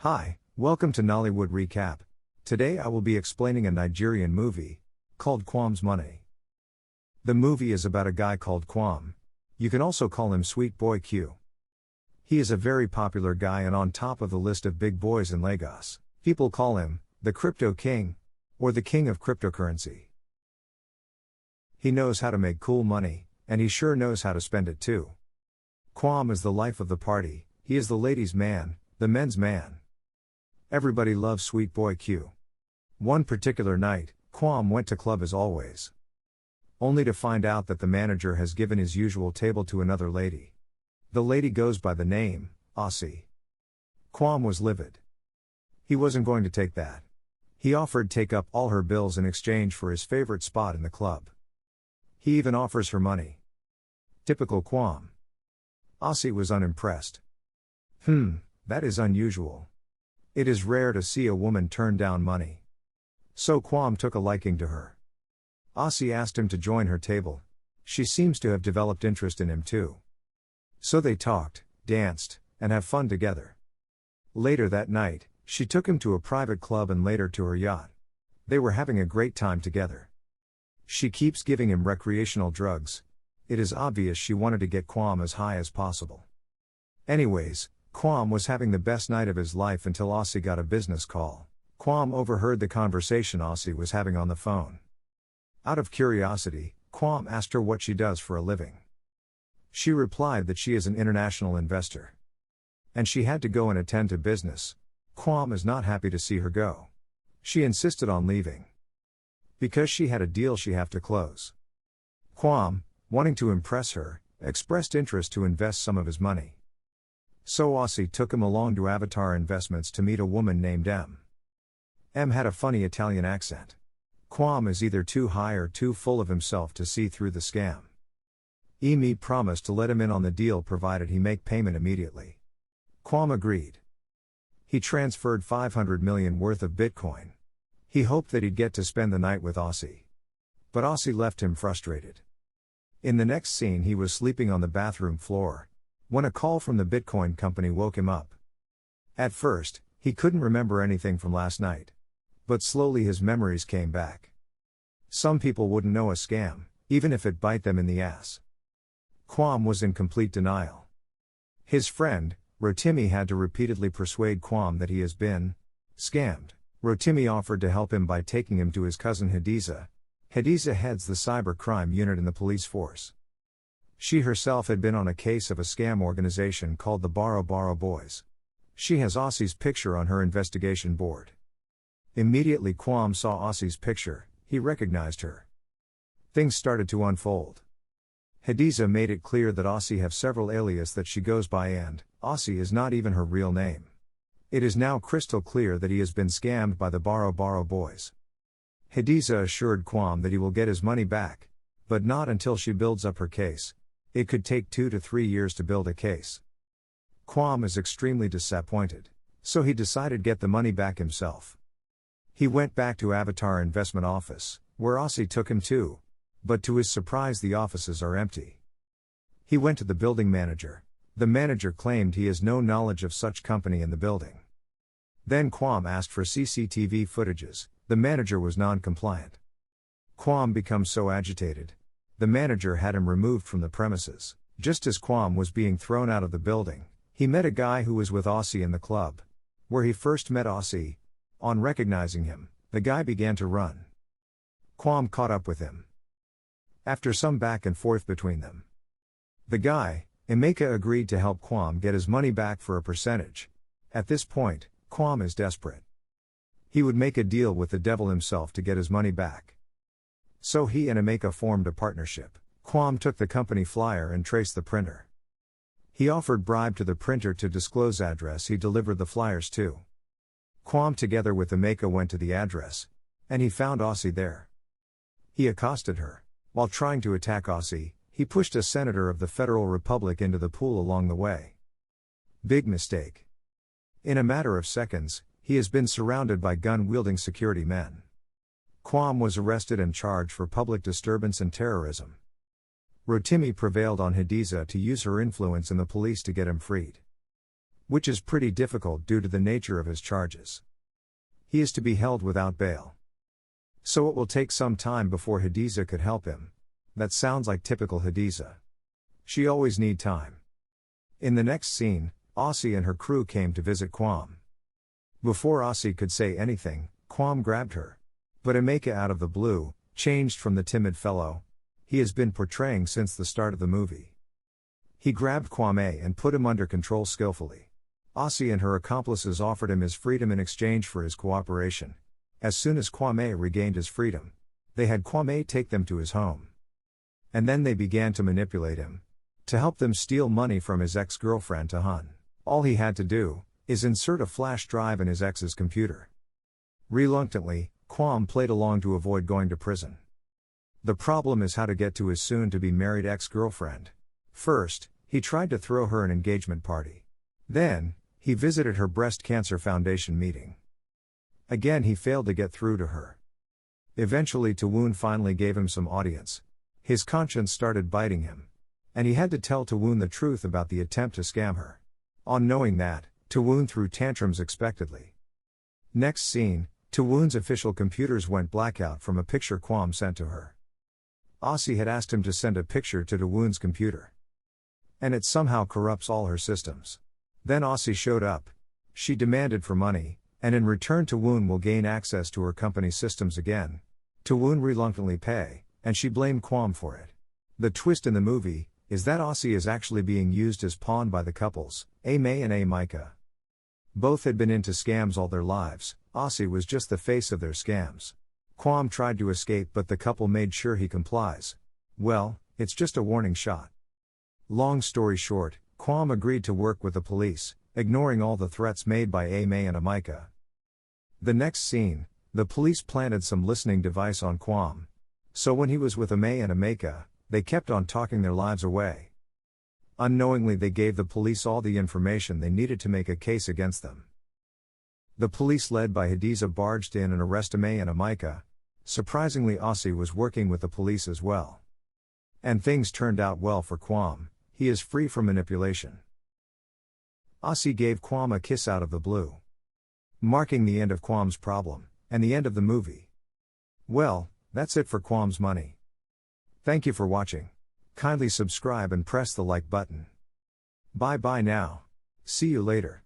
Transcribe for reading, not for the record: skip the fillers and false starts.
Hi, welcome to Nollywood Recap. Today I will be explaining a Nigerian movie called Kwam's Money. The movie is about a guy called Kwam. You can also call him Sweet Boy Q. He is a very popular guy and on top of the list of big boys in Lagos. People call him the Crypto King or the King of Cryptocurrency. He knows how to make cool money, and he sure knows how to spend it too. Kwam is the life of the party. He is the ladies' man, the men's man. Everybody loves Sweet Boy Q. One particular night, Kwam went to club as always. Only to find out that the manager has given his usual table to another lady. The lady goes by the name, Aussie. Kwam was livid. He wasn't going to take that. He offered take up all her bills in exchange for his favorite spot in the club. He even offers her money. Typical Kwam. Aussie was unimpressed. That is unusual. It is rare to see a woman turn down money. So Kwam took a liking to her. Aussie asked him to join her table. She seems to have developed interest in him too. So they talked, danced, and have fun together. Later that night, she took him to a private club and later to her yacht. They were having a great time together. She keeps giving him recreational drugs. It is obvious she wanted to get Kwam as high as possible. Anyways, Kwam was having the best night of his life until Aussie got a business call. Kwam overheard the conversation Aussie was having on the phone. Out of curiosity, Kwam asked her what she does for a living. She replied that she is an international investor. And she had to go and attend to business. Kwam is not happy to see her go. She insisted on leaving. Because she had a deal she have to close. Kwam, wanting to impress her, expressed interest to invest some of his money. So Aussie took him along to Avatar Investments to meet a woman named M. M had a funny Italian accent. Kwam is either too high or too full of himself to see through the scam. Emi promised to let him in on the deal provided he make payment immediately. Kwam agreed. He transferred 500 million worth of Bitcoin. He hoped that he'd get to spend the night with Aussie. But Aussie left him frustrated. In the next scene he was sleeping on the bathroom floor, when a call from the Bitcoin company woke him up. At first, he couldn't remember anything from last night. But slowly his memories came back. Some people wouldn't know a scam, even if it bite them in the ass. Kwam was in complete denial. His friend, Rotimi, had to repeatedly persuade Kwam that he has been scammed. Rotimi offered to help him by taking him to his cousin Hadiza. Hadiza heads the cybercrime unit in the police force. She herself had been on a case of a scam organization called the Baro Baro Boys. She has Aussie's picture on her investigation board. Immediately Kwam saw Aussie's picture, he recognized her. Things started to unfold. Hadiza made it clear that Aussie have several alias that she goes by and Aussie is not even her real name. It is now crystal clear that he has been scammed by the Baro Baro Boys. Hadiza assured Kwam that he will get his money back, but not until she builds up her case. It could take 2 to 3 years to build a case. Kwam is extremely disappointed, so he decided to get the money back himself. He went back to Avatar Investment Office, where Aussie took him to, but to his surprise the offices are empty. He went to the building manager. The manager claimed he has no knowledge of such company in the building. Then Kwam asked for CCTV footages. The manager was non-compliant. Kwam becomes so agitated. The manager had him removed from the premises. Just as Kwam was being thrown out of the building, he met a guy who was with Aussie in the club, where he first met Aussie. On recognizing him, the guy began to run. Kwam caught up with him. After some back and forth between them, the guy, Emeka, agreed to help Kwam get his money back for a percentage. At this point, Kwam is desperate. He would make a deal with the devil himself to get his money back. So he and Emeka formed a partnership. Kwam took the company flyer and traced the printer. He offered bribe to the printer to disclose address he delivered the flyers to. Kwam together with Emeka went to the address, and he found Aussie there. He accosted her. While trying to attack Aussie, he pushed a senator of the Federal Republic into the pool along the way. Big mistake. In a matter of seconds, he has been surrounded by gun-wielding security men. Kwam was arrested and charged for public disturbance and terrorism. Rotimi prevailed on Hadiza to use her influence in the police to get him freed. which is pretty difficult due to the nature of his charges. He is to be held without bail. So it will take some time before Hadiza could help him. That sounds like typical Hadiza. She always need time. In the next scene, Aussie and her crew came to visit Quam. Before Aussie could say anything, Quam grabbed her. But Emeka out of the blue, changed from the timid fellow he has been portraying since the start of the movie. He grabbed Kwame and put him under control skillfully. Aussie and her accomplices offered him his freedom in exchange for his cooperation. As soon as Kwame regained his freedom, they had Kwame take them to his home. And then they began to manipulate him, to help them steal money from his ex-girlfriend Tahan. All he had to do is insert a flash drive in his ex's computer. Reluctantly, Quam played along to avoid going to prison. The problem is how to get to his soon-to-be married ex-girlfriend. First, he tried to throw her an engagement party. Then, he visited her breast cancer foundation meeting. Again he failed to get through to her. Eventually Tawoon finally gave him some audience. His conscience started biting him. And he had to tell Tawoon the truth about the attempt to scam her. On knowing that, Tawoon threw tantrums expectedly. Next scene, Tawoon's official computers went blackout from a picture Quam sent to her. Aussie had asked him to send a picture to Tawoon's computer. And it somehow corrupts all her systems. Then Aussie showed up. She demanded for money, and in return Tawoon will gain access to her company's systems again. Tawoon reluctantly pay, and she blamed Quam for it. The twist in the movie is that Aussie is actually being used as pawn by the couples, May and Micah. Both had been into scams all their lives. Aussie was just the face of their scams. Quam tried to escape but the couple made sure he complies. Well, it's just a warning shot. Long story short, Quam agreed to work with the police, ignoring all the threats made by May and Micah. The next scene, the police planted some listening device on Quam. So when he was with May and Micah, they kept on talking their lives away. Unknowingly they gave the police all the information they needed to make a case against them. The police led by Hadiza barged in and arrested May and Micah. Surprisingly Aussie was working with the police as well. And things turned out well for Quam. He is free from manipulation. Aussie gave Quam a kiss out of the blue, marking the end of Quam's problem, and the end of the movie. Well, that's it for Quam's Money. Thank you for watching. Kindly subscribe and press the like button. Bye bye now. See you later.